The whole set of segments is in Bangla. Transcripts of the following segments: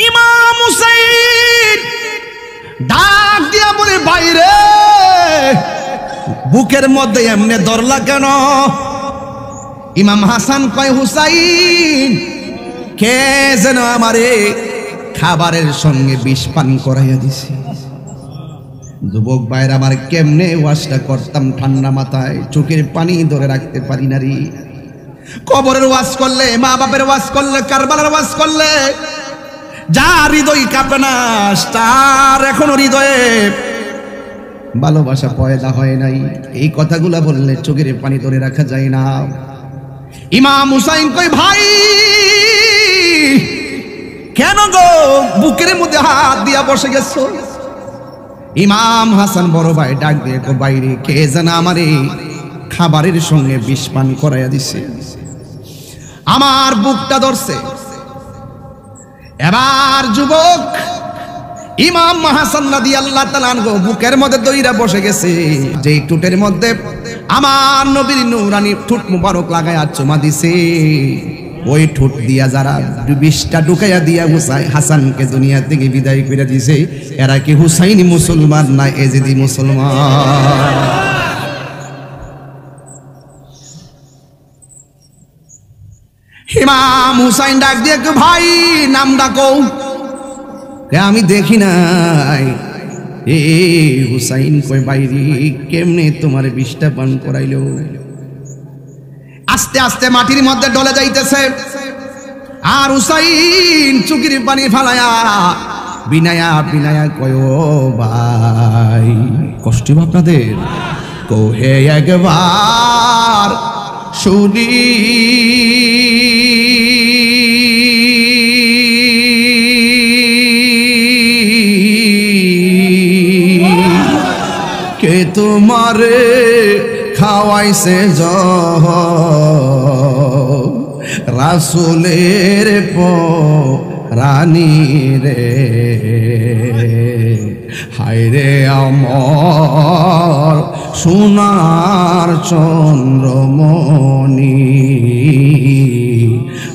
ইমাম হুসাইন ডাক দিয়া বলে, বাইরে বুকের মধ্যে এমনে ধরলা কেন? ইমাম হাসান কয়, হুসাইন কে যেন আমারে খাবারের সঙ্গে বিষ পান করাইয়া দিছে। যুবক ভাইয়ের আমার, কেমনে ওয়াজটা করতাম ঠান্ডা মাথায়, চোখের পানি ধরে রাখতে পারি না রে। কবরের ওয়াজ করলে, মা বাপের ওয়াজ করলে, কারবালার ওয়াজ করলে যা হৃদয় কাঁপে না, তার এখনো হৃদয়ে ভালোবাসা পয়দা হয় নাই। এই কথাগুলা বললে চোখের পানি ধরে রাখা যায় না। ইমাম হুসাইন কই, ভাই কেন গো বুকের মধ্যে হাত দিয়া বসে গেছো? ইমাম হাসান বড় ভাই ডাক দিয়ে কই, বাইরে কে যেন আমারে খাবারের সঙ্গে বিষ পান করাইয়া দিছে। আমার বুকটা ধরছে। এবার যুবক ইমাম হাসান রাদিয়াল্লাহু তাআলা আনহু বুকের মধ্যে দইরা বসে গেছে। যেই ঠোঁটের মধ্যে আমার নবীর নূরানি ঠোঁট মুবারক লাগায়া চুমা দিছে, ওই ঠোঁট দিয়া যারা বিষটা ঢুকাইয়া দিয়া হাসানকে দুনিয়া থেকে বিদায় করে দিছে, এরা কি হুসাইনি মুসলমান না এজিদি মুসলমান? ইমাম হুসাইন ডাক দিয়ে, ভাই নাম ডাকো। আমি দেখি নাই। এ হুসাইন কই, বাইরে কেমনে তোমার বিষটা পান করাইলো? আস্তে আস্তে মাটির মধ্যে ডলে যাইতেছে, আর হুসাইন চোখের পানি ফালায়া বিনায়া বিনায়া কয়, ও ভাই কষ্ট আপনাদের, কোহে একবার শুনি কে তোমারে খাওয়াইছে রাসূলের রানী রে, হায়রে আমার সোনার চন্দ্রমণি,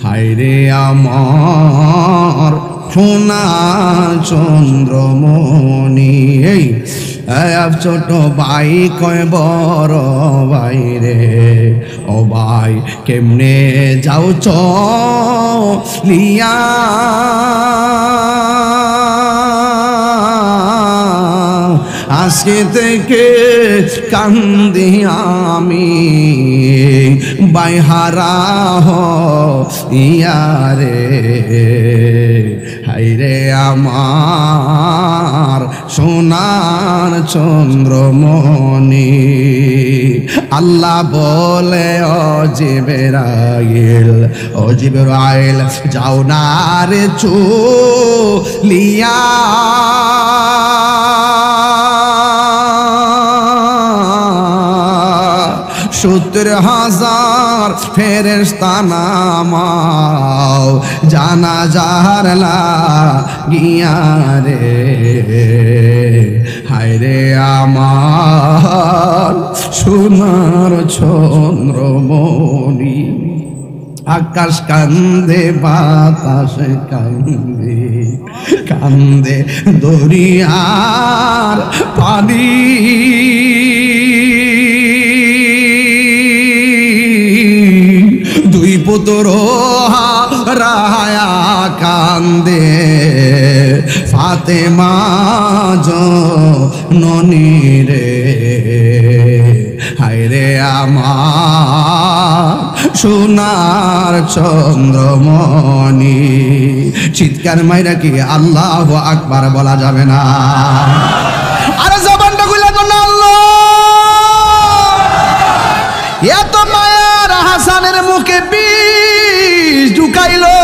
হায়রে আমার সোনার চন্দ্রমণি। ছোট ভাই কয়, বড় ভাই রে, ও ভাই কেমনে যাও চলিয়া, আজকে থেকে কান্দি আমি বাইহারা ইয়ারে, হায়রে আমার সোনার চন্দ্রমণি। আল্লাহ বলে, ও জিবরাইল, ও জিবরাইল যাও না রে চলিয়া, সত্তর হাজার ফেরেশতা নামাও জানাজার লাগিয়া রে, হায়রে আমার সোনার চন্দ্রমণি। আকাশ কান্দে, বাতাস কান্দে, কান্দে দরিয়ার পানি, দুই পুত্র হারায়া কান্দে, ফাতেমা জননী রে, হায়রে আমার সোনার চন্দ্রমণি। চিৎকার মাইরা কি আল্লাহু আকবার বলা যাবে না? আরে জবানটা খুলে কোন আল্লাহ, এত মায়ার হাসানের মুখে বিষ ঢুকাইলো।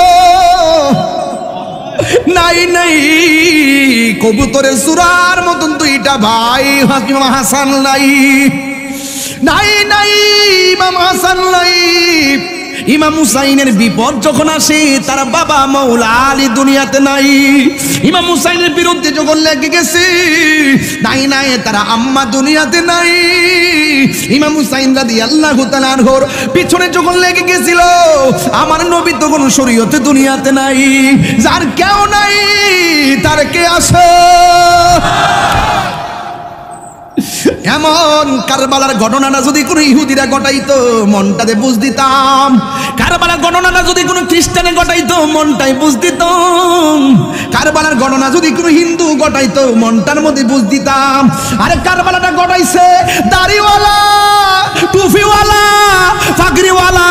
নাই নাই কবুতরের সুরার মতন দুইটা ভাই ইমাম হাসান নাই, নাই নাই ইমাম হাসান নাই। ইমাম হুসাইনের বিপদ যখন আসে তার বাবা মাওলা আলী দুনিয়াতে নাই, ইমাম হুসাইনের বিরুদ্ধে যখন লেগে গেছে তাই নাই তারা আম্মা দুনিয়াতে নাই, ইমাম হুসাইন রাদিয়াল্লাহু তাআলা আনহুর পিছনে যখন লেগে গেছিল আমার নবী তখন শরীয়তে দুনিয়াতে নাই, যার কেউ নাই তার কে আসে। এমন কারবালার ঘটনাটা যদি কোনো ইহুদিরা ঘটাইতো মনটাতে বুঝ দিতাম, কারবালার ঘটনাটা যদি কোনো খ্রিস্টানে ঘটাইতো মনটাই বুঝ দিতাম, কারবালার ঘটনা যদি কোনো হিন্দু ঘটাইতো মনটার মধ্যে বুঝ দিতাম। আরে কারবালাটা ঘটাইছে দাড়িওয়ালা, টুপিওয়ালা, পাগড়িওয়ালা,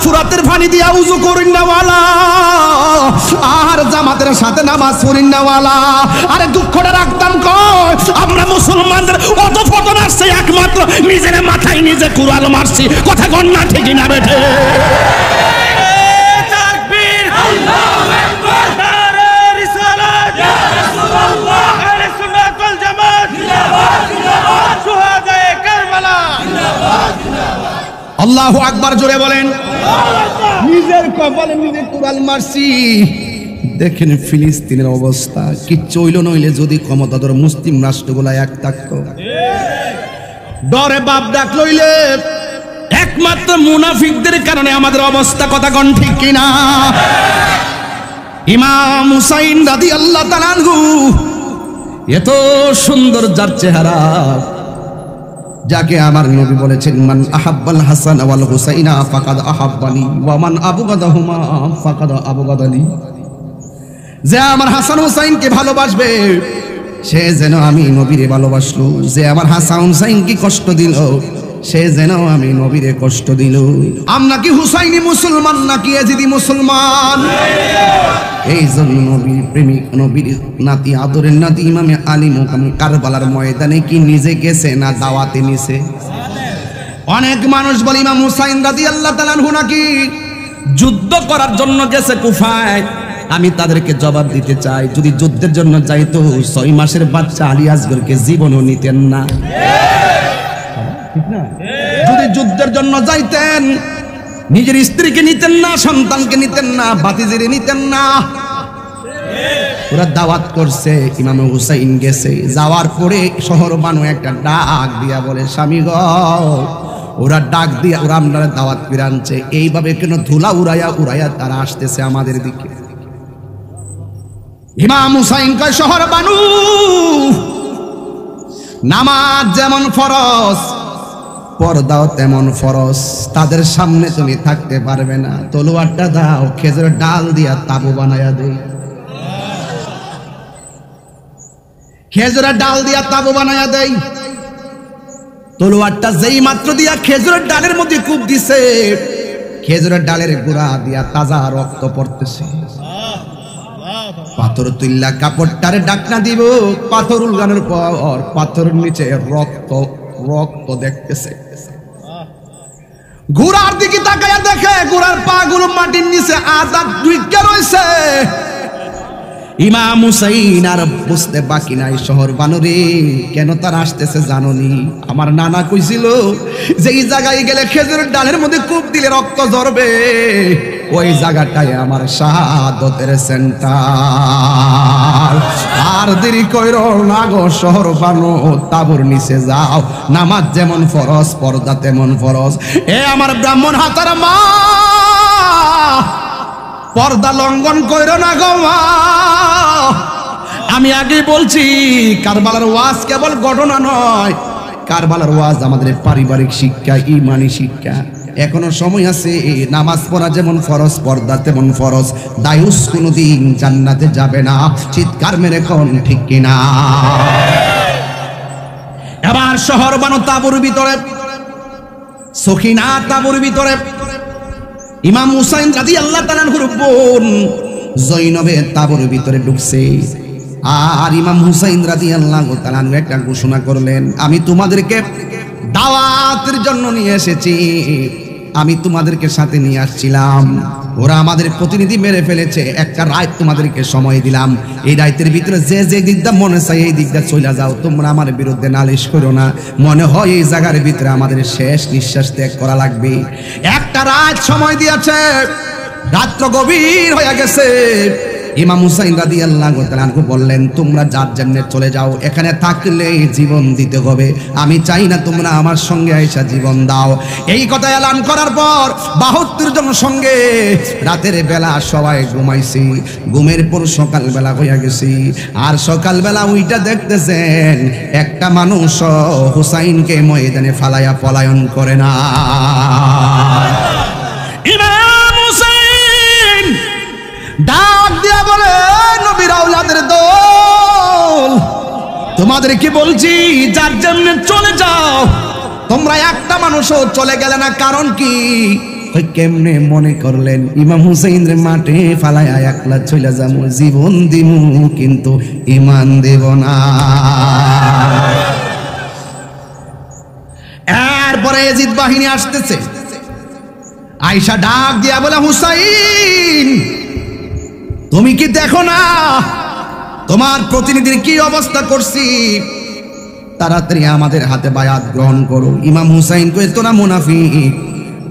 ফুরাতের পানি দিয়া উযু করিনাওয়ালা, আর জামাতের সাথে নামাজ পড়িনাওয়ালা। আরে দুঃখটা রাখতাম কই আমরা মুসলমানদের অত পতন আসছে একমাত্র নিজের মাথায় নিজে কুড়াল মারছি, কথা কন না ঠিক না বেঠে? তাকবীর, আল্লাহু আকবার, নারে রিসালাত, ইয়া রাসূলুল্লাহ, আহলে সুন্নাত ওয়াল জামাত, জিন্দাবাদ জিন্দাবাদ, শুহাদায়ে কারবালা, জিন্দাবাদ জিন্দাবাদ। আল্লাহু আকবার জোরে বলেন। নিজের কপালে নিজে কুড়াল মারছি। দেখেন ফিলিস্তিনের অবস্থা কি চইল, নইলে যদি ক্ষমতাধর মুসলিম রাষ্ট্রগুলা এক থাকতো, ডরে বাপ ডাক লইলে একমাত্র মুনাফিকদের কারণে আমাদের অবস্থা, কথা কোন ঠিক কিনা? ইমাম হুসাইন রাদিয়াল্লাহু তাআলা আনহু এত সুন্দর যার চেহারা, যাকে আমার নবী বলেছেন মান আহাব্বাল হাসান ওয়াল হুসাইনা ফাকাদ আহাব্বানি ওয়া মান আবগাদাহুমা ফাকাদ আবগাদানি। যে আমার হাসান হুসাইনকে ভালোবাসবে সে যেন আমি নবীরে ভালোবাসলো, যে আমার হাসান হুসাইনকে কষ্ট দিল সে যেন আমি নবীরে কষ্ট দিল। আমরা কি হুসাইনি মুসলমান নাকি ইয়াজিদি মুসলমান? এই জন্য নবীর প্রেমিক, নবীর নাতি, আদরের নাতি ইমামে আলী মুকাম কারবালার ময়দানে কি নিজে গেছে না দাওয়াতে নিছে? অনেক মানুষ বলে ইমাম হুসাইন রাদিয়াল্লাহু তাআলা আনহু নাকি যুদ্ধ করার জন্য গেছে কুফায়। আমি তাদেরকে জবাব দিতে চাই, যদি যুদ্ধের জন্য যাইতো 6 মাসের বাচ্চা আলী আসগরকে জীবনও নিতেন না, ঠিক না? যদি যুদ্ধের জন্য যাইতেন নিজের স্ত্রীকে নিতেন না, সন্তানকে নিতেন না, ভাতিজিরে নিতেন না। ওরা দাওয়াত করছে, ইমাম হুসাইন গেছে, যাওয়ার পরে শহর বানু একটা ডাক দিয়া বলে স্বামী গো, ওরা ডাক দিয়া ওরা আপনারা দাওয়াত ফিরে আনছে, এইভাবে কেন ধুলা উড়াইয়া উড়াইয়া তারা আসতেছে আমাদের দিকে। ইমাম হুসাইন কয় শহর বানু, নামাজ যেমন ফরজ পর্দাও তেমন ফরজ, তাদের সামনে তুমি থাকতে পারবে না, তলোয়ারটা দাও, খেজুরের ডাল দিয়া তাবু বানায়া দেই। খেজুরের ডাল দিয়া তাবু বানায়া দেই। তলোয়ারটা যেই মাত্র দিয়া খেজুরের ডালের মধ্যে কূপ দিছে, খেজুরের ডালের গোড়া দিয়া তাজা রক্ত পড়তেছে। পাথর তুল্লা কাপড়টারে ডাকনা দিব, পাথর উলগানোর পর পাথরের নিচে রক্ত রক্ত দেখতেছে। ঘোড়ার দিকে তাকায়া দেখে ঘোড়ার পা গুলো মাটির নিচে আদা ঢুকে রয়েছে। ইমাম হুসাইন আর বুঝতে বাকি নাই, শহর বানরে কেন তার আসতেছে জানোনি? আমার নানা কইছিল যে এই জায়গায় গেলে খেজুরের ডালের মধ্যে কূপ দিলে রক্ত ঝরবে, ওই জায়গাটায় আমার শাহাদতের সেন্টার। আর দেরি কইরো না গো শহর বানো, তাবুর নিচে যাও, নামাজ যেমন ফরজ পর্দা তেমন ফরজ। এ আমার ব্রাহ্মণ হাতার মা, পর্দা লঙ্ঘন কইরো না গো মা। আমি আগে বলছি কারবালার ওয়াজ কেবল ঘটনা নয়, কারবালার ওয়াজ আমাদের পারিবারিক শিক্ষা, ঈমানি শিক্ষা। এখনো সময় আছে, নামাজ পড়া যেমন ফরজ পর্দা তেমন ফরজ। দায়ুস কোনদিন জান্নাতে যাবে না, চিৎকার মেরে কোন ঠিক কিনা? এবার শহর বানো তাবুর ভিতরে, সখিনা তাবুর ভিতরে ইমাম হুসাইন রাদিয়াল্লাহু তাআলা আনহুর বোন জৈনবে তাবুর ভিতরে ঢুকছে। আর ইমাম হুসাইন রাদিয়াল্লাহু তাআলা আনহু একটা ঘোষণা করলেন, আমি তোমাদেরকে দাওয়াতের জন্য নিয়ে এসেছি, আমি তোমাদেরকে সাথে নিয়ে আসছিলাম, ওরা আমাদের প্রতিনিধি মেরে ফেলেছে, একটা রাত তোমাদেরকে সময় দিলাম, এই রাতের ভিতরে যে যে দিকটা মনে চাই এই দিকটা চলে যাও, তোমরা আমার বিরুদ্ধে নালিশ করো না। মনে হয় এই জায়গার ভিতরে আমাদের শেষ নিঃশ্বাস ত্যাগ করা লাগবে। একটা রাত সময় দিয়েছে, রাত্র গভীর হয়ে গেছে। ইমাম হুসাইন রাদিয়াল্লাহু তাআলা আনহু বললেন, তোমরা যার জন্য চলে যাও, এখানে থাকলে জীবন দিতে হবে, আমি চাই না তোমরা আমার সঙ্গে আইসা জীবন দাও। এই কথা এলান করার পর 72 জন সঙ্গে রাতের বেলা সবাই ঘুমাইছি, ঘুমের পর সকালবেলা হইয়া গেছি। আর সকালবেলা উইটা দেখতেছেন একটা মানুষ হুসাইনকে ময়দানে ফালাইয়া পলায়ন করে না। ইমাম হুসাইন ডাক দিয়া বলে, নবীর আওলাদের দল, তোমাদেরকে বলছি যার জন্য চলে যাও, তোমরা একটা মানুষও চলে গেলে না, কারণ কি? কেমনে মনে করলেন ইমাম হুসাইন রে মাঠে ফালাইয়া একলা চলে যাবো, জীবন দিমু কিন্তু ইমান দেব না। এরপরে ইয়াজিদ বাহিনী আসতেছে, আয়েশা ডাক দিয়া বলে, হুসাইন তুমি কি দেখো না তোমার প্রতিনিধির কি অবস্থা করছি? তাড়াতাড়ি আমাদের হাতে বায়াত গ্রহণ করো। ইমাম হুসাইন কই, তোরা মুনাফিক,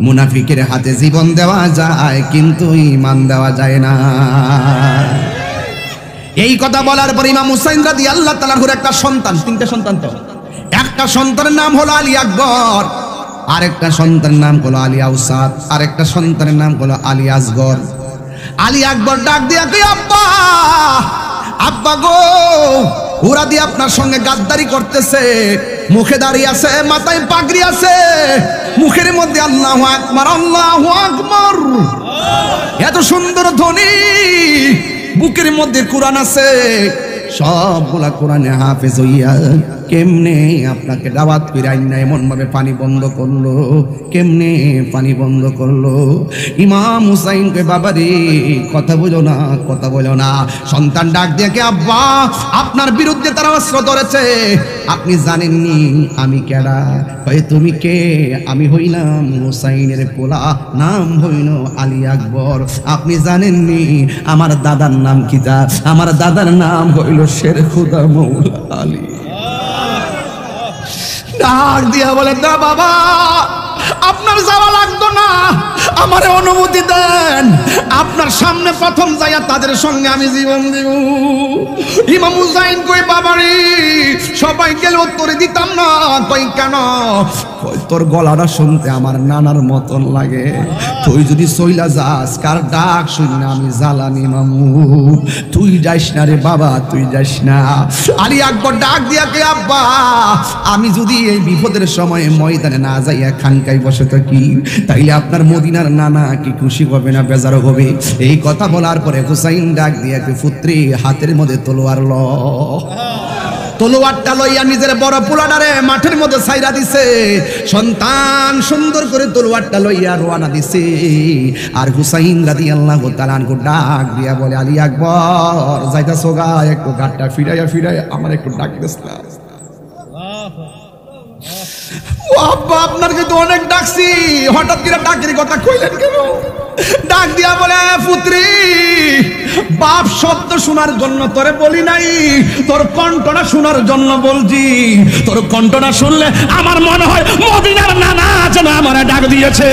মুনাফিকের হাতে জীবন দেওয়া যায় কিন্তু ঈমান দেওয়া যায় না। এই কথা বলার পর ইমাম হুসাইন রাদিয়াল্লাহু তাআলার একটা সন্তান, তিনটা সন্তান, তো একটা সন্তানের নাম হলো আলী আকবর, আরেকটা সন্তানের নাম হলো আলী আউসাদ, আরেকটা সন্তানের নাম হলো আলী আসগর। আলী আকবর ডাক দিয়া কই, আব্বা আব্বা গো, ওরা দিয়ে আপনার সঙ্গে গাদ্দারি করতেছে, মুখে দাড়ি আছে, মাথায় পাগড়ি আছে, মুখের মধ্যে আল্লাহু আকবার আল্লাহু আকবার এত সুন্দর ধ্বনি, বুকের মধ্যে কোরআন আছে, সবগুলা কোরআনে হাফেজ হইয়া কেমনে আপনাকে দাওয়াত ফিরাই না এমন ভাবে পানি বন্ধ করলো, কেমনে পানি বন্ধ করলো? ইমাম হুসাইন কে, বাবা রে কথা বলো না, কথা বলো না। সন্তান ডাক দিয়ে কে, আব্বা আপনার বিরুদ্ধে তারা অস্ত্র ধরেছে, আপনি জানেননি আমি কেডা? কয় তুমি কে? আমি হইলাম হুসাইনের পোলা, নাম হইল আলী আকবর। আপনি জানেননি আমার দাদার নাম কি? আমার দাদার নাম হইল শের খুদা মৌলা আলী। ডাক দিয়া বলে, না বাবা আপনার যাওয়া লাগতো না, আমারে অনুমতি দেন, আপনার সামনে প্রথম যাইয়া তাদের সঙ্গে আমি জীবন দিব। ইমাম হুসাইন কই, বাবারে সবাই গেলে উত্তরে দিতাম না। কই কেন? কই তোর গলাটা শুনতে আমার নানার মতন লাগে, তুই যদি চইলা যাস কার ডাক শুনে আমি জ্বালানি মামু, তুই যাইস না রে বাবা, তুই যাইস না। আলী আকবর ডাক দিয়া কে, আব্বা আমি যদি এই বিপদের সময় ময়দানে না যাইয়া খানকায় বসে থাকি, তাইলে আপনার মদিনার নানা কি খুশি হবে না বেজার হবে? এই কথা বলার পরে হুসাইন ডাক দিয়া কে, পুত্রী হাতের মধ্যে তলোয়ার ল। তলোয়ারটা লইয়া নিজের বড় পোলাডারে মাঠের মধ্যে ছাইরা দিছে। সন্তান সুন্দর করে তলোয়ারটা লইয়া রওনা দিছে। আর হুসাইন রাদিয়াল্লাহু তাআলা আনহু ডাক দিয়া বলে, আলী আকবর যাইতাছো গা, একটু ঘাটটা ফিরাইয়া ফিরাইয়া আমার একটু ডাক দিস না। ও আব্বা আপনার কিন্তু অনেক ডাকছি, হঠাৎ করে ডাকের কথা কইলেন কেন? ডাক দিয়া বলে, পুত্রী বাপ শব্দ শোনার জন্য তোরে বলি নাই, তোর কণ্ঠটা শোনার জন্য বলছি। তোর কণ্ঠটা শুনলে আমার মনে হয় মদিনার নানা যেন আমার ডাক দিয়েছে।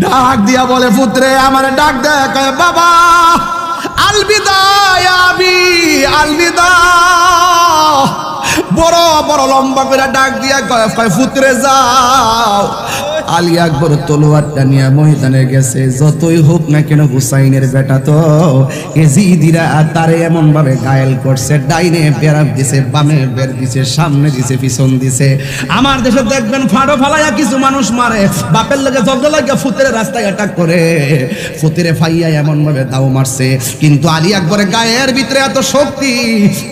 ডাক দিয়া বলে, পুত্রে আমার ডাক দেখ, বাবা আলবিদা আবি আলবিদা। বড় বড় লম্বা করে ডাক দিয়া কয়, পুত্রে যাও। আলী আকবর তলোয়ারটা নিয়ে ময়দানে গেছে। যতই হোক না কেন হুসাইনের বেটা তো, এজিদিরা তারে এমন ভাবে ঘায়েল করছে, ডাইনে বেড়া দিছে, বামে বের দিছে, সামনে দিছে, পিছন দিছে। আমার দেশে দেখবেন ফাড়ো ফালাইয়া কিছু মানুষ মারে, বাপের লাগে জগদ লাগে ফুতের রাস্তায় অ্যাটাক করে, ফুতেরে ফাইয়া এমন ভাবে দাও মারছে। কিন্তু আলী আকবরের গায়ের ভিতরে এত শক্তি,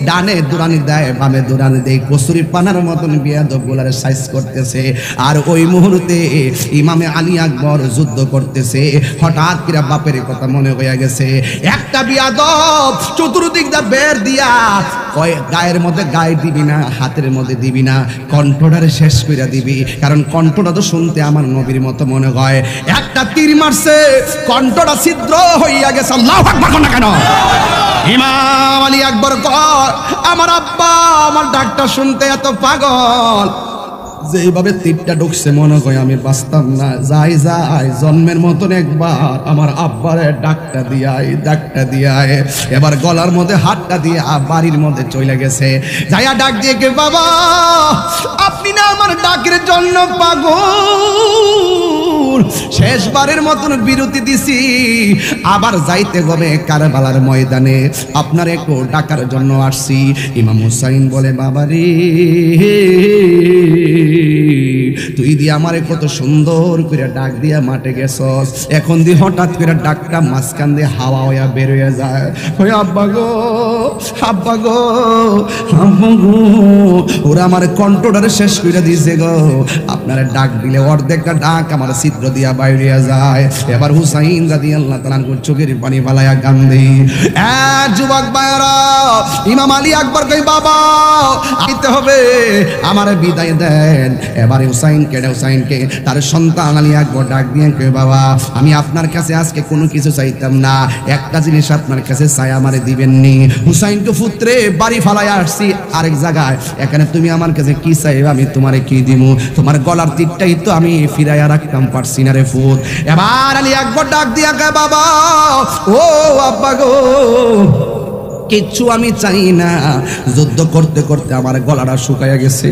ডানে দুরানি দেয়, বামে দুরানি দেয়, কসুরি পানার মতন বিয়াদব গুলারে সাইজ করতেছে। আর ওই মুহূর্তে ইমামে আলী আকবর যুদ্ধ করতেছে। হঠাৎ করে বাপের কথা মনে হয়ে গেছে। একটা বিয়াদব চতুর্দিক দা বের দিয়া কয় গায়ের মধ্যে গায়ে দিবি না, হাতের মধ্যে দিবি না, কণ্ঠটারে শেষ করে দিবি, কারণ কণ্ঠটা তো শুনতে আমার নবীর মতো মনে হয়। একটা তীর মারছে, কণ্ঠটা ছিদ্র হইয়া গেছে। আল্লাহু আকবার না কেন? ইমাম আলী আকবর কয় আমার আব্বা আমার ডাকটা শুনতে এত পাগল, যেইভাবে তীরটা ঢুকছে মনে হয় আমি বাঁচতাম না। যাই যাই জন্মের মতন একবার আমার আব্বারে ডাকটা দিয়ায় এবার গলার মধ্যে হাতটা দিয়ে বাড়ির মধ্যে চলে গেছে। যাইয়া ডাক দিয়ে কে বাবা আপনি না আমার ডাকের জন্য পাগল, শেষবারের মতন বিরতি দিছি, আবার যাইতে হবে কারবালার ময়দানে, আপনার একটু ডাকার জন্য আসছি। ইমাম হুসাইন বলে বাবা রে তুই দিয়ে আমারে কত সুন্দর করে ডাক দিয়া মাঠে গেছস, এখন দিয়ে হঠাৎ করে ডাকটা মাঝখান দিয়ে হাওয়া হইয়া বের হয়ে যায়। ওই আব্বা গো আব্বা গো আব্বা গো, ওরা আমার কণ্ঠটারে শেষ করে দিয়েছে গো, আপনারা ডাক দিলে অর্ধেকটা ডাক আমার ছিদ্র দিয়া বাইরে যায়। এবার হুসাইন রাদিয়াল্লাহু তাআলা চোখের পানি বালায়া কান্দে। যুবক ভাইরা ইমাম আলী আকবর কই বাবা আইতে হবে, আমার বিদায় দেন। এবারে হুসাইনকে তার সন্তান আলী আকবর ডাক দিয়ে কে বাবা আমি আপনার কাছে আজকে কোনো কিছু চাইতাম না, একটা জিনিস আপনার কাছে চাই আমারে দিবেননি। হুসাইনকে পুত্রে বাড়ি ফালাইয়া আসছি আরেক জায়গায়, এখানে তুমি আমার কাছে কি চাইবে আমি তোমারে কি দিব? তোমার গলার তীরটাই তো আমি ফিরাইয়া রাখতাম পারছি না রে ফুত। এবার আলী আকবর ডাক দিয়া কে বাবা ও আব্বা গো কিচ্ছু আমি চাই না, যুদ্ধ করতে করতে আমার গলাটা শুকায়া গেছে,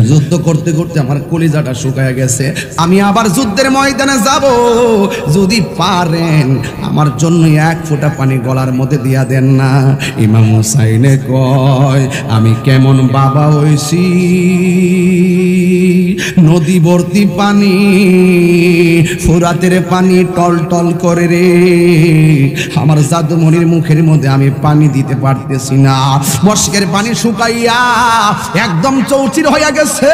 যুদ্ধ করতে করতে আমার কলিজাটা শুকায়া গেছে, আমি আবার যুদ্ধের ময়দানে যাব, যদি পারেন আমার জন্য এক ফোঁটা পানি গলার মধ্যে দিয়া দেন না। ইমাম হুসাইনে কয় আমি কেমন বাবা হইছি, নদী ভর্তি পানি, ফুরাতের পানি টল টল করে রে, আমার জাদুমণির মুখের মধ্যে আমি পানি দিতে পারতেছি না, মশকের পানি শুকাইয়া একদম চৌচির হইয়া গেছে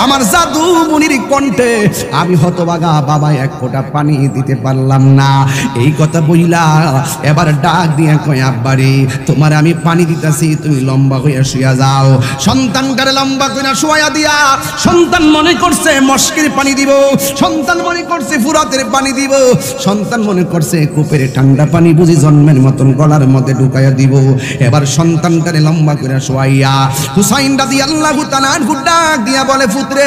আমার জাদুমণির কণ্ঠে, আমি হতভাগা বাবা এক ফোঁটা পানি দিতে পারলাম না। এই কথা বইলা এবার ডাক দিয়া কয় আব্বারে তোমার আমি পানি দিতেছি, তুমি লম্বা হইয়া শুয়া যাও। সন্তানটারে লম্বা কইরা শুয়া দিয়া সন্তান মনে করছে মশকের পানি দিব, সন্তান মনে করছে ফুরাতের পানি দিব, সন্তান মনে করছে কূপের ঠান্ডা পানি বুঝি জন্মের মতন গলার মধ্যে ঢুকাইয়া দিব। এবার সন্তানটারে লম্বা করে শোয়াইয়া হুসাইন রাদিয়াল্লাহু তাআলা ডাক দিয়া বলে পুত্রে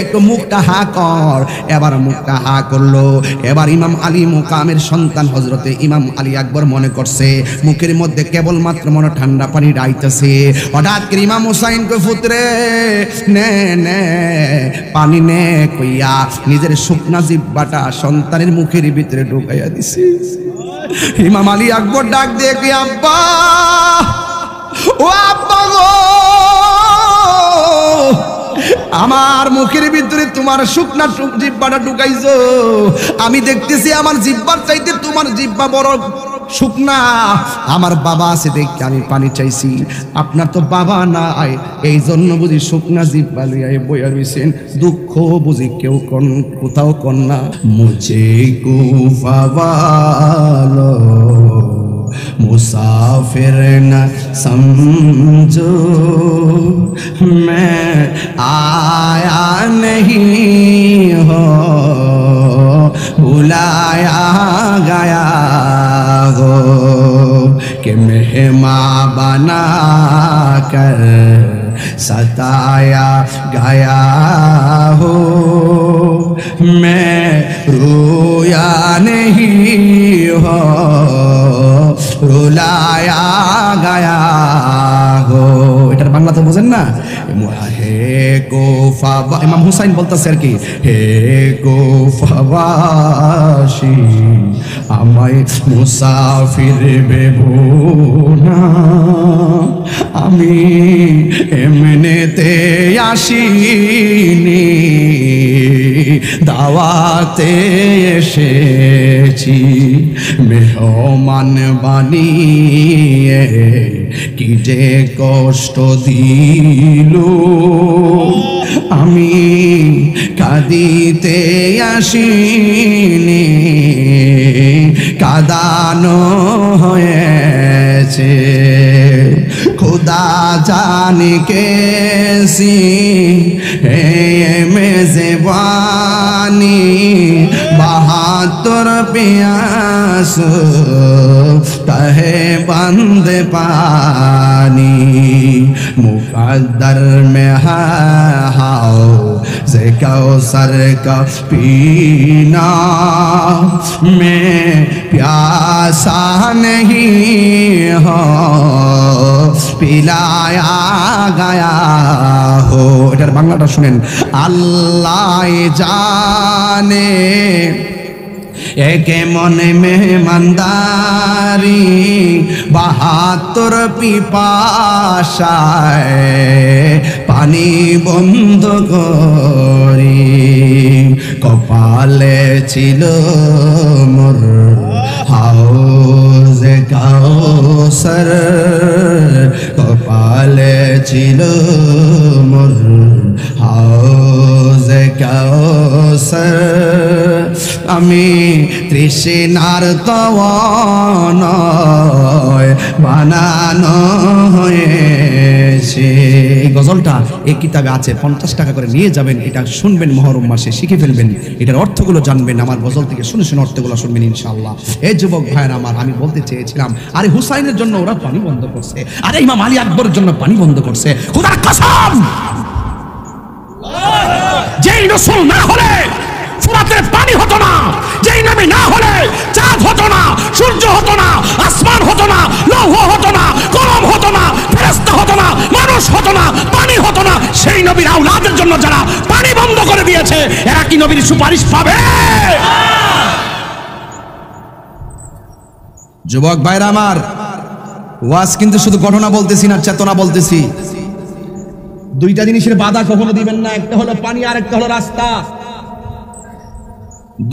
একটু মুখটা হা কর। এবার মুখটা হা করলো। এবার ইমাম আলী মুকামের সন্তান হযরতে ইমাম আলী আকবর মনে করছে মুখের মধ্যে কেবলমাত্র মনে ঠান্ডা পানি ডাইতেছে। হঠাৎ করে ইমাম হুসাইন কই পুত্রে নে নে পানি নে কইয়া নিজের শুকনা জিহ্বাটা সন্তানের মুখের ভিতরে ঢুকাইয়া দিছে। ইমাম আলী আকবর ডাক দিয়ে কি আব্বা ও আব্বা গো আমার মুখের ভিতরে তোমার শুকনা জিহ্বাটা ঢুকাইছো, আমি দেখতেছি আমার জিহ্বার চাইতে তোমার জিহ্বা বড় শুকনা, আমার বাবা আছে দেখে আমি পানি চাইছি, আপনার তো বাবা নাই এই জন্য বুঝি শুকনা জিহ্বা লইয়া বইয়া রইছেন, দুঃখ বুঝি কেউ কোথাও কন না। মুঝে কুফা वालो मुसाफिर न समझो मैं आया नहीं हो बुलाया गया हो कि मेहमान बना कर सताया गया हो मैं रोया नहीं हो रुलाया गया हो। এটার বাংলা তো বুঝেন না? হে কোফা ইমাম হুসাইন বলতেছে আর কি, হে কোফাবাসী আমায় মুসাফির ভেবো না, আমি এমনিতে আসিনি দাওয়াতে এসেছি, মেহমান বানিয়ে কি যে কষ্ট দিল, আমি কাঁদিতে আসিনি, কাঁদানো হয়েছে। खुदा जाने कैसी है मेज़बानी, 72 प्यास कहे बंद पानी, मुकद्दर में है हौज़ कौसर का पीना, मैं प्यासा नहीं हो पिलाया गया हो। এটার বাংলাটা শুনেন। আল্লাহ জানে একে মনে মেহমানদারি, 72 পিপাসায় পানি বন্ধ করি, কপালে ছিল মোর হাউজে কাউসার, কপালে ছিল মোর হাউজে কাউসার, আমি তৃষ্ণার তওয়ানয় বানানো হয়েছে। এই গজলটা এই কিতাবে আছে, 50 টাকা করে নিয়ে যাবেন, এটা শুনবেন, মহরম মাসে শিখে ফেলবেন, এটার অর্থগুলো জানবেন, আমার গজল থেকে শুনে শুনে অর্থগুলো শুনবেন ইনশাআল্লাহ। এই যুবক ভাইয়েরা আমার, আমি বলতে চেয়েছিলাম, আরে হুসাইনের জন্য ওরা পানি বন্ধ করছে, আরে ইমাম আলী আকবরের জন্য পানি বন্ধ করছে। খোদার কসম, যেই রাসূল না হলে ফুরাতের পানি হতো না, যেই নবী না হলে চাঁদ হতো না, সূর্য হতো না, আসমান হতো না, লৌহ হতো না, কলম হতো না, ফেরেশতা হতো না, মানুষ হতো না, পানি হতো না। সেই নবীর আওলাদের জন্য যারা পানি বন্ধ করে দিয়েছে, এরা কি নবীর সুপারিশ পাবে? যুবক ভাইরা আমার, ওয়াজ কিন্তু শুধু ঘটনা বলতেছি না, চেতনা বলতেছি। দুইটা জিনিসের বাধা কখনো দিবেন না, একটা হলো পানি আর একটা হলো রাস্তা।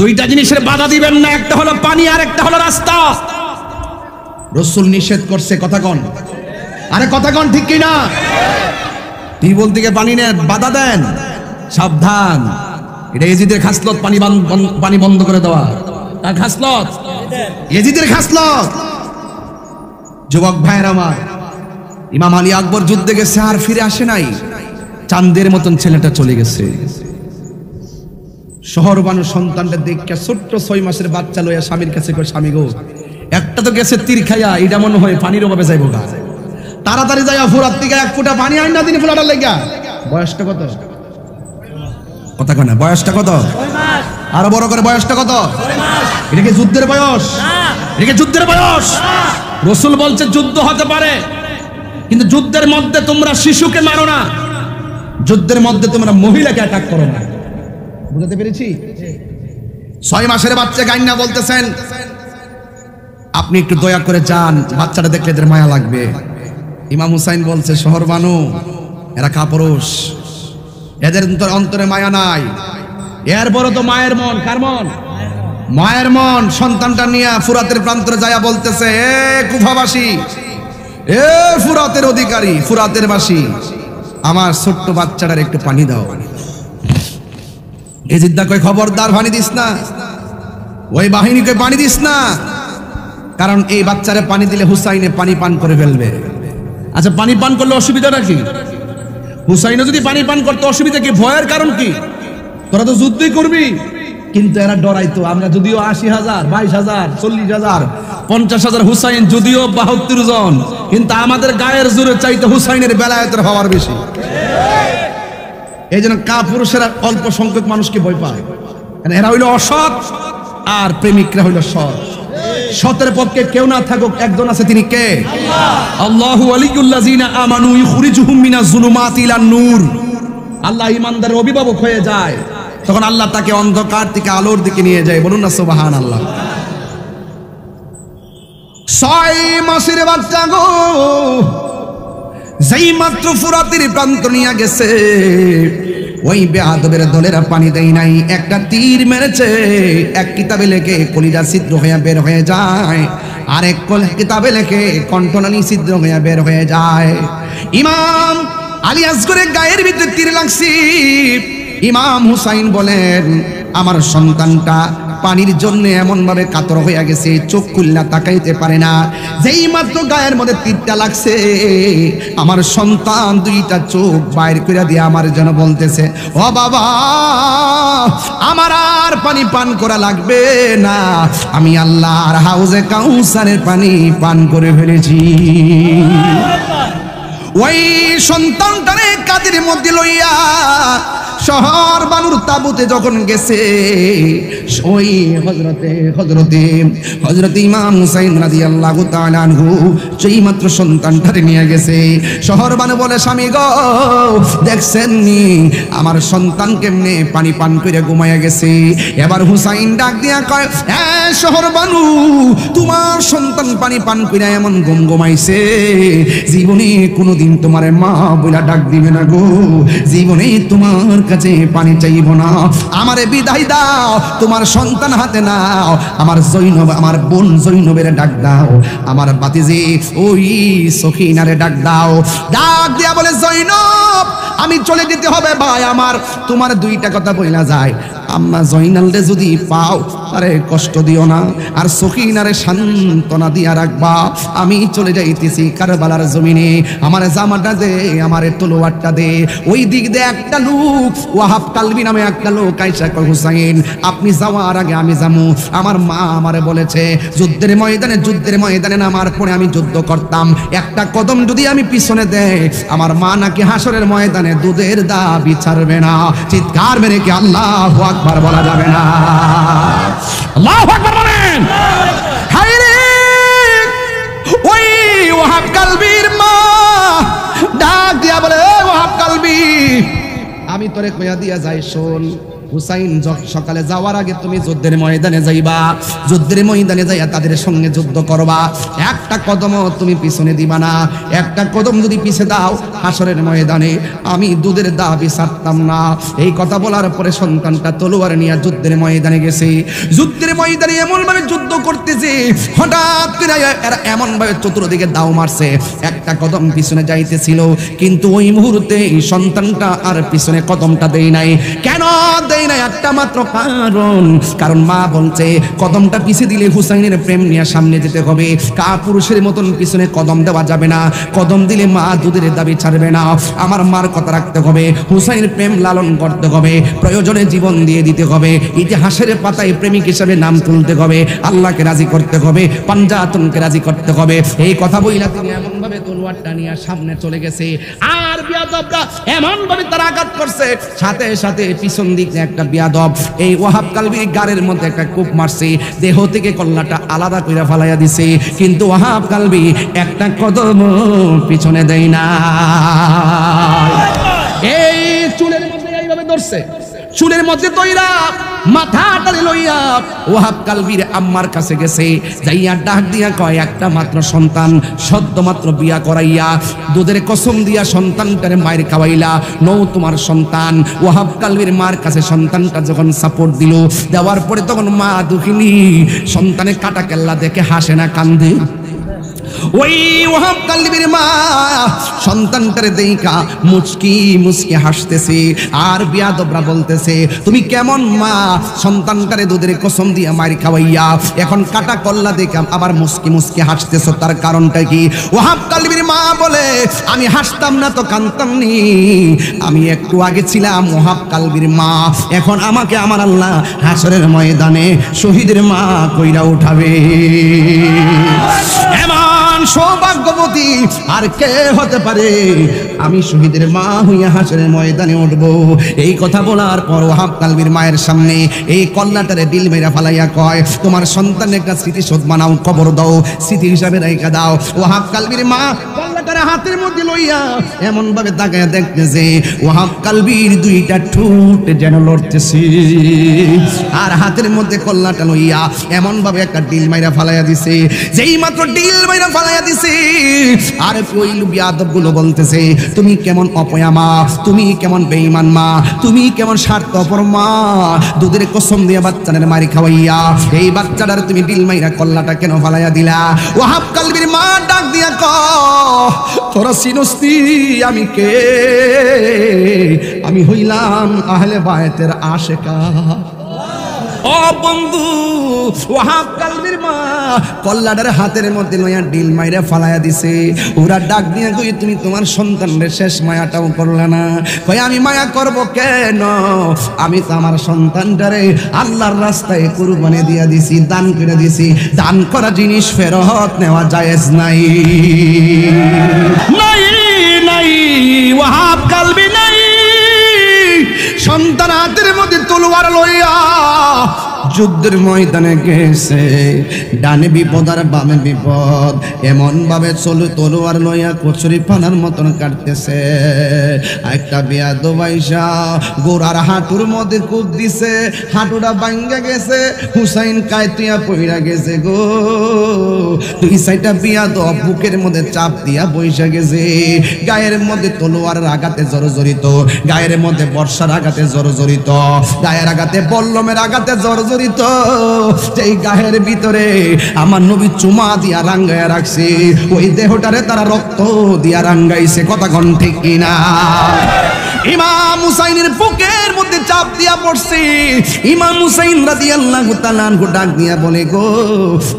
দুইটা জিনিসের বাধা দিবেন না, একটা হলো পানি আর একটা হলো রাস্তা। রাসূল নিষেধ করছে, কথা কোন? আরে কথা কোন, ঠিক কি না? টিউবওয়েল থেকে পানি নেন, বাধা দেন, সাবধান। এটা ইয়াজিদের খাসলত, পানি বন্ধ করে দেওয়া। তার খাসলত, ইয়াজিদের খাসলত। যুবক ভাইয়ের আমার, ইমাম আলী আকবর যুদ্ধে গেছে আর ফিরে আসে নাই, চাঁদের মতন ছেলেটা চলে গেছে। শহর বানু সন্তানটা দেখে ছোট্ট 6 মাসের বাচ্চা লইয়া স্বামীর কাছে কই, স্বামী গো, একটা তো গেছে তীর খাইয়া, এটা মনে হয় পানির অভাবে যাইব গা, তাড়াতাড়ি যাইয়া ফুরাত থেকে 1 ফুটা পানি আইন না দিন ফুলাটার লাগা। বয়সটা কত? কথা কয় না, বয়সটা কত? 6 মাস। আরো বড় করে, বয়সটা কত? 6 মাস। এটা কি যুদ্ধের বয়স? না, এটা কি যুদ্ধের বয়স? না। রাসূল বলছে যুদ্ধ হতে পারে, কিন্তু যুদ্ধের মধ্যে তোমরা শিশুকে মারো না, যুদ্ধের মধ্যে তোমরা মহিলাকে অ্যাটাক করো না। বুঝতে পেরেছি? 6 মাসের বাচ্চা গাইন্না বলতেছেন, আপনি একটু দয়া করে যান, বাচ্চাটা দেখলে এদের মায়া লাগবে। ইমাম হুসাইন বলছে, শহর বানু, এরা কাপুরুষ, এদের অন্তরে মায়া নাই। এর বড় তো মায়ের মন। কার মন? মায়ের মন। সন্তানটা নিয়ে ফুরাতের প্রান্তরে যায়া বলতেছে, এ কুফাবাসী, এ ফুরাতের অধিকারী, ফুরাতের বাসী, আমার ছোট্ট বাচ্চাটার একটু পানি দাও। এই জিদ্দা কই, খবরদার পানি দিস না, ওই বাহিনীকে পানি দিস না, কারণ এই বাচ্চারে পানি দিলে হুসাইনে পানি পান করে ফেলবে। আচ্ছা, পানি পান করলে অসুবিধাটা কি? হুসাইনে যদি পানি পান করতে অসুবিধা কি? ভয়ের কারণ কি? তোরা তো যুদ্ধই করবি। কিন্তু এরা ডরাইতো, আমরা যদিও 80,000, 22,000, 40,000, 50,000, হুসাইন যদিও 72 জন, কিন্তু আমাদের গায়ের জোরে চাইতে হুসাইনের বেলায়েতের হওয়ার বেশি। এই জন্য কাপুরুষেরা অল্প সংখ্যক মানুষকে ভয় পায়, এরা হইল অসৎ আর প্রেমিকরা হইল সৎ। সতের পক্ষে কেউ না থাকুক, একজন আছে, তিনি কে? আল্লাহু ওয়ালিয়ুল্লাযিনা আমানু ইখরিজুহুম মিনাজ যুলুমাতি ইলান নূর। আল্লাহ ঈমানদারের অভিভাবক হয়ে যায়, তখন আল্লাহ তাকে অন্ধকার থেকে আলোর দিকে নিয়ে যায়। বলুন না সুবহানাল্লাহ। 6 মাসের বাচ্চা গো, যেই মাত্র ফুরাতের প্রান্ত নিয়ে গেছে, ওই বেয়াদবের দলের পানি দেয় নাই, একটা তীর মেরেছে, এক কিতাবে লেখে কলিজা ছিদ্র হয়ে বের হয়ে যায়, আর এক কিতাবে লেখে কণ্ঠনালী ছিদ্র হয়ে বের হয়ে যায়। ইমাম আলী আসগরের গায়ের ভিতরে তীর লাগছে। ইমাম হুসাইন বলেন, আমার সন্তানটা পানির জন্য এমন ভাবে কাতর হয়ে গেছে, চোখ খুলনা তাকাইতে পারে না। যেই মাত্র গায়ের মধ্যে তীরটা লাগছে, আমার সন্তান দুইটা চোখ বাইর করে দিয়ে আমার যেন বলতেছে, ও বাবা, আমার আর পানি পান করা লাগবে না, আমি আল্লাহর হাউজে কাউসারের পানি পান করে ফেলেছি। ওই সন্তানটারে কাদের মধ্যে লইয়া শহর বানুর তাবুতে যখন গেছে, ওই হযরতে ইমাম হুসাইন রাদিয়াল্লাহু তাআলা আনহু সেই মাত্র সন্তানটারে নিয়ে গেছে। শহর বানু বলে, স্বামী গো, দেখছেন নি আমার সন্তান কেমনে পানি পান করে ঘুমায়া গেছে। এবার হুসাইন ডাক দিয়া কয়, হ্যাঁ শহর বানু, তোমার সন্তান পানি পান করে এমন ঘুমাইছে, জীবনে কোনোদিন তোমার মা বইলা ডাক দিবে না গো, জীবনে তোমার কাছে পানি চাইব না, আমারে বিদায় দাও, তোমার সন্তান হাতে নাও, আমার জৈনব, আমার বোন জৈনবের ডাক দাও, আমার বাতিজি ওই সখিনারে ডাক দাও। ডাক দিয়া বলে, জৈনব আমি চলে যেতে হবে ভাই আমার, তোমার দুইটা কথা বইলা যায়, আম্মা জয়নালরে যদি পাও আরে কষ্ট দিও না, আর সখিনারে সান্ত্বনা দিয়া রাখবা, আমি চলে যাইতেছি কারবালার জমিনে, আমার জামাটা দে, আমার তলোয়ারটা দে। ওই দিক দিয়ে একটা লোক, ওয়াহাব কালবি নামে একটা লোক আইসা কয়, হুসাইন আপনি যাওয়ার আগে আমি যাবো, আমার মা আমারে বলেছে যুদ্ধের ময়দানে নামার পরে আমি যুদ্ধ করতাম, একটা কদম যদি আমি পিছনে দেয়, আমার মা নাকি হাসরের ময়দানে দুধের দাবি ছাড়বে না। চিৎকার মেরে কি আল্লাহু আকবার বলা যাবে না? আল্লাহু আকবার বলেন। হায় রে, ওই ওয়াহাব কালবির মা ডাক দিয়া বলে, ওয়াহাব কালবি আমি তোরে কইয়া দিয়া যাই, শোন হুসাইন সকালে যাওয়ার আগে তুমি যুদ্ধের ময়দানে যাইবা, যুদ্ধের ময়দানে যাইয়া তাদের সঙ্গে যুদ্ধ করবা, একটা কদমও তুমি পিছনে দিবা না, একটা কদম যদি পিছে দাও হাসরের ময়দানে আমি দুধের দাবি ছাড়তাম না। এই কথা বলার পরে সন্তানটা তলোয়ার নিয়ে যুদ্ধের ময়দানে গেছে। যুদ্ধের ময়দানে এমন ভাবে যুদ্ধ করতেছে, হঠাৎ করে এরা এমন ভাবে চতুর্দিকে দাও মারছে, একটা কদম পিছনে যাইতেছিল, কিন্তু ওই মুহূর্তে সন্তানটা আর পিছনে কদমটা দেয় নাই। কেন দেয় না? একটা মাত্র কারণ মা বলছে কদমটা পিছিয়ে দিলে হুসাইনের প্রেম নিয়ে সামনে যেতে হবে, পুরুষের মতন পিছনে কদম দেওয়া যাবে না, কদম দিলে মা দুধের দাবি ছাড়বে না, আমার মার কথা রাখতে হবে, হুসাইনের প্রেম লালন করতে হবে, প্রয়োজনে জীবন দিয়ে দিতে হবে, ইতিহাসের পাতায় প্রেমিক হিসেবে নাম তুলতে হবে, আল্লাহকে রাজি করতে হবে, পাঞ্জাতনকে রাজি করতে হবে। এই কথা বইলা তিনি এমন ভাবে তলোয়ারটা নিয়ে সামনে চলে গেছে, আর বিয়াদবরা এমন ভাবে তারা আঘাত করছে, সাথে সাথে পিছন দিক একটা বিয়াদব এই ওয়াহাব কালবির গারের মধ্যে একটা কূপ মারছে, দেহ থেকে কল্লাটা আলাদা করে ফালাইয়া দিছে, কিন্তু ওয়াহাব কালবি একটা কদম পিছনে দেয় না। এই চুলের মধ্যে এইভাবে ধরছে, চুলের মধ্যে দইরা মাথাটারে লইয়া ওয়াহাব কালবির আম্মার কাছে গেছে, যাইয়া ডাক দিয়া কয়, একটা মাত্র সন্তান সদ্য মাত্র বিয়া করাইয়া দুধের কসম দিয়া সন্তানটারে মায়ের খাওয়াইলা, নৌ তোমার সন্তান। ওয়াহাব কালবির মার কাছে সন্তানটা যখন সাপোর্ট দিল, দেওয়ার পরে তখন মা দুঃখিনী, সন্তানের কাটা কেল্লা দেখে হাসে না কান্দে। ওই ওয়াহাব কালবির মা সন্তানটারে দেইখা মুচকি মুচকি হাসতেছে, আর বিয়াদবরা বলতেছে, তুমি কেমন মা, সন্তানটারে দুধের কসম দিয়া মারি খাওয়াইয়া এখন কাটা কল্লা দেখে আবার মুচকি মুচকি হাসতেছো, তার কারণটা কি? ওয়াহাব কালবির মা বলে, আমি হাসতাম না তো কাঁদতাম নি, আমি একটু আগে ছিলাম ওয়াহাব কালবির মা, এখন আমাকে আমার আল্লাহ হাসরের ময়দানে শহীদের মা কইরা উঠাবে। সৌভাগ্যবতী আর কে হতে পারে, আমি শহীদের মা হইয়া হাসরের ময়দানে উঠব। এই কথা বলার পর ওয়াহাব কালবির মায়ের সামনে এই কল্লাটারে দিল মেরা ফালাইয়া কয়, তোমার সন্তানের একটা স্মৃতিশোধ বানাও, কবর দাও, স্মৃতি হিসাবে রেখে দাও। ওয়াহাব কালবির মা কল্লাটারে হাতের মধ্যে লইয়া এমন ভাবে তাকায়া দেখতেছে ওয়াহাব কালবির দুইটা ঠোঁট যেন লড়তেছে, আর হাতের মধ্যে কল্লাটা লইয়া এমন ভাবে একটা ডিল মাইরা ফালাইয়া দিছে। যেই মাত্র ডিল মাইরা ফালাইয়া দিছে, আর ওই বিয়াদবগুলো বলতেছে তুমি কেমন অপয়া মা, তুমি কেমন বেঈমান মা, তুমি কেমন স্বার্থপর মা, দুধের কসম দিয়ে বাচ্চাদের মারি খাওয়াইয়া এই বাচ্চাটার তুমি ডিল মাইরা কল্লাটা কেন ফালাইয়া দিলা? ওয়াহাব কালবির মা ডাক দিয়া কয় তোরা চিনস্তি আমি কে? আমি হইলাম আহলে বায়তের আশেকা। ও বন্ধু, ওয়াহাব কালবির মা কল্লাটার হাতের মধ্যে লইয়া ডিল মাইরা ফালাইয়া দিছে। ওরা ডাক দিয়া কই তুমি তোমার সন্তানের শেষ মায়াটাও করলা না। কই আমি মায়া করব কেন? আমি তো আমার সন্তানটারে আল্লাহর রাস্তায় কুরবানি দিয়া দিছি, দান করে দিছি। দান করা জিনিস ফেরত নেওয়া জায়েজ নাই, নাই নাই ওয়াহাব কালবি নাই। সন্তান হাতের মধ্যে তলোয়ার লইয়া যুদ্ধের ময়দানে গেছে, ডানে বিপদ আর বামে বিপদ, এমন ভাবে চলু তলোয়ার লইয়া কচুরি পানার মতন কাটতেছে। একটা বিয়াদব আইসা গোড়ার হাঁটুর মধ্যে কূপ দিছে, হাঁটুটা ভাঙ্গা গেছে, হুসাইন কায়তুয়া পইরা গেছে গো। দুই সাইডটা বিয়াদব বুকের মধ্যে চাপ দিয়া বইসা গেছে। গায়ের মধ্যে তলোয়ারের আঘাতে জর্জরিত, গায়ের মধ্যে বর্ষার আঘাতে জর্জরিত, গায়ের আঘাতে বল্লমের আঘাতে জর্জরিত। যেই গায়ের ভিতরে আমার নবী চুমা দিয়া রাঙ্গায়া রাখছে, ওই দেহটারে তারা রক্ত দিয়া রাঙ্গাইছে। কথা কোন ঠিক কিনা? ইমাম হুসাইনের বুকের মধ্যে চাপ দিয়া পড়ছে। ইমাম হুসাইন রাদিয়াল্লাহু তাআলা আনহু ডাক দিয়া বলে গো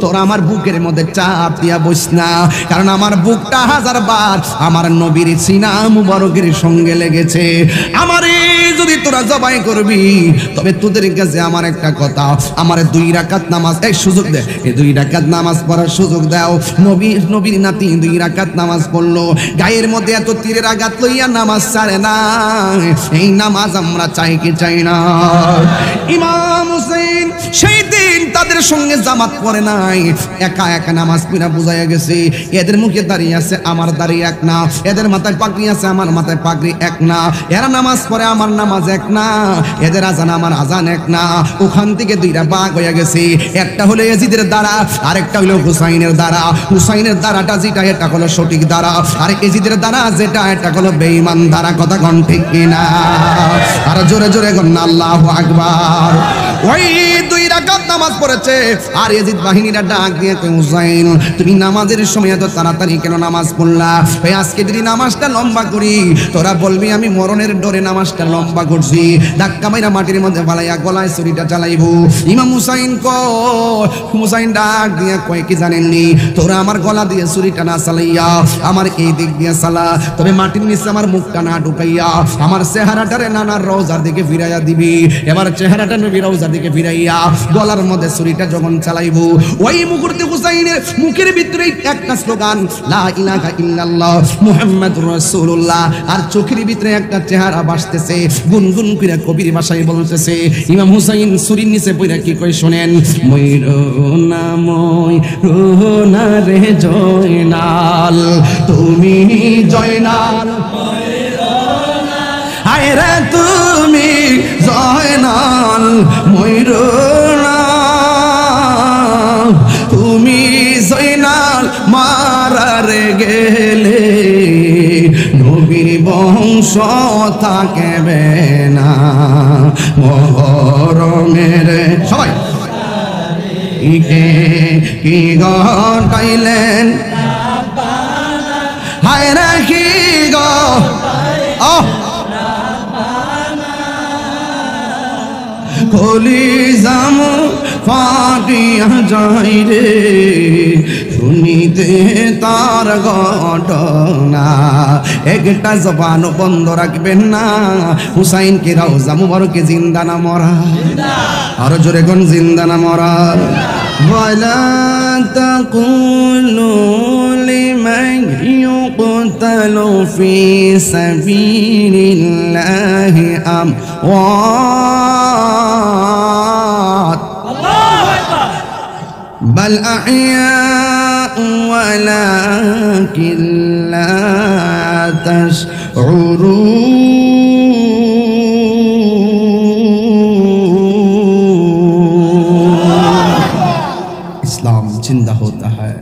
তোরা আমার বুকের মধ্যে চাপ দিয়া বস না, কারণ আমার বুকটা হাজারবার আমার নবীর সিনা মুবারকের সঙ্গে লেগেছে। আমারে যদি তোরা জবাই করবি তবে তোদের কাছে আমার একটা কথা, আমার 2 রাকাত নামাজ এই সুযোগ দে, এই 2 রাকাত নামাজ পড়ার সুযোগ দাও। নবীর নাতি 2 রাকাত নামাজ পড়লো, গায়ের মধ্যে এত তীরের আঘাত লইয়া নামাজ ছাড়ে না। এই নামাজ আমরা চাই কি চাই না? ইমাম হুসাইন সেই দিন তাদের সঙ্গে জামাত পড়ে নাই, একা একা নামাজ পড়া বুঝাইয়া গেছে। এদের মুখে দাঁড়িয়ে আছে আমার দাঁড়িয়ে এক না, এদের মাথায় পাগড়ি আছে আমার মাথায় পাগড়ি এক না, এরা নামাজ পড়ে আমার নামাজ এক না, এদের আজান আমার আজান এক না। ওখান থেকে 2টা ভাগ হয়ে গেছে, একটা হলো ইয়াজিদের দ্বারা, আরেকটা হলো হুসাইনের দ্বারা। হুসাইনের দ্বারাটা যেটা এটা হলো সঠিক দ্বারা, আর ইয়াজিদের দ্বারা যেটা এটা হলো বেঈমান দ্বারা। কথা কোন ঠিক কিনা? আর জোরে জোরে কোন আল্লাহু আকবার। ওই 2 রাকাত নামাজ পড়েছে, আর ইয়াজিদ বাহিনীরা ডাক দিয়ে কই হুসাইন তুমি নামাজের সময় এত তাড়াতাড়ি কেন নামাজ পড়লা? ভাই আজকে যদি নামাজটা লম্বা করি তোরা বলবি আমি মরণের ডরে নামাজটা লম্বা করছি। ধাক্কা মাইরা মাটির মধ্যে ফালাইয়া গলায় ছুরিটা চালাইবো। ইমাম হুসাইন হুসাইন ডাক দিয়ে কয় কি জানেননি, তোরা আমার গলা দিয়ে ছুরিটা না চালাইয়া আমার এই দিক দিয়ে চালা, তবে মাটির নিচে আমার মুখটা না ঢুকাইয়া আমার চেহারাটারে নানার রওজার দিকে ফিরাইয়া দিবি। এবার চেহারাটা নবী রওজার দিকে ফিরাইয়া গলার মধ্যে ছুরিটা যখন চালাইবো, ওই মুহূর্তে হুসাইনের মুখের ভিতরে একটা স্লোগান লা ইলাহা ইল্লাল্লাহ মুহাম্মাদুর রাসূলুল্লাহ, আর চোখের ভিতরে একটা চেহারা ভাসতেছে, গুনগুন করে কবির ভাষায় বলতেছে। ইমাম হুসাইন ছুরির নিচে পড়ে কি কই শুনেন, ময়ূরনা রে জয়নাল তুমি জয়নাল, হায় রে তুমি জয়নাল, ময়ূরনা তুমি জয়নাল মারারে গেলে নবীর বংশ থাকবে না মহরমের। সবাই কি গাইলেন, হায় রে কি গো কলিজাম ফাটিয়া যায় রে শুনিতে তার ঘটনা। একটা জবান বন্ধ রাখবেন না, হুসাইনকে রওজা মুবারকে জিন্দা না মরা, আরো জোরে কোন জিন্দা না মরা। ওয়ালা তাকুলু লিমান ইউকতালু ফি সাবিলিল্লাহি আমওয়াত بل أحياء ولكن لا तशऊरून। इस्लाम जिंदा होता है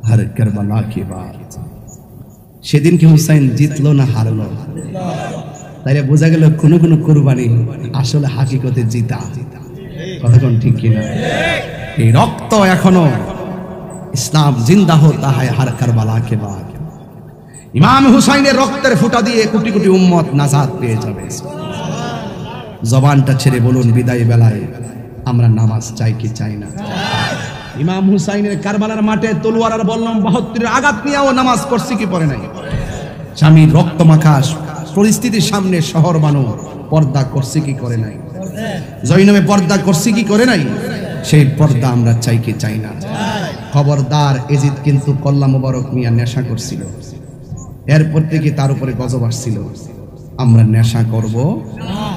हर करबला के बाद। সেদিন কি হুসাইন জিতলো না হারলো? তাইলে বোঝা গেল কোন কোন কুরবানি আসলে হাকিকতে জিতা। কথা কোন ঠিক কিনা? এই রক্ত এখনো ইসলাম জিন্দা হতা হয় হর কারবালা কে বাদ। ইমাম হুসাইনের রক্তের ফোঁটা দিয়ে কোটি কোটি উম্মত নাজাত পেয়ে যাবে। জবানটা ছেড়ে বলুন বিদায় বেলায় আমরা নামাজ চাই কি চাই না? ইমাম হুসাইনের কারবালার মাঠে তলোয়ার আর বললাম ৭২ আঘাত নিয়েও নামাজ পড়ছি কি পড়ে নাই? স্বামীর রক্তমাখা পরিস্থিতির সামনে শহর বানো পর্দা করছে কি করে নাই? জৈনবে পর্দা করছে কি করে নাই? সেই পর্দা আমরা চাই কি চাই না? খবরদার, এজিদ কিন্তু কল্লা মোবারক মিয়া নেশা করছিল, এরপর থেকে তার উপরে গজব আসছিল, আমরা নেশা করব না।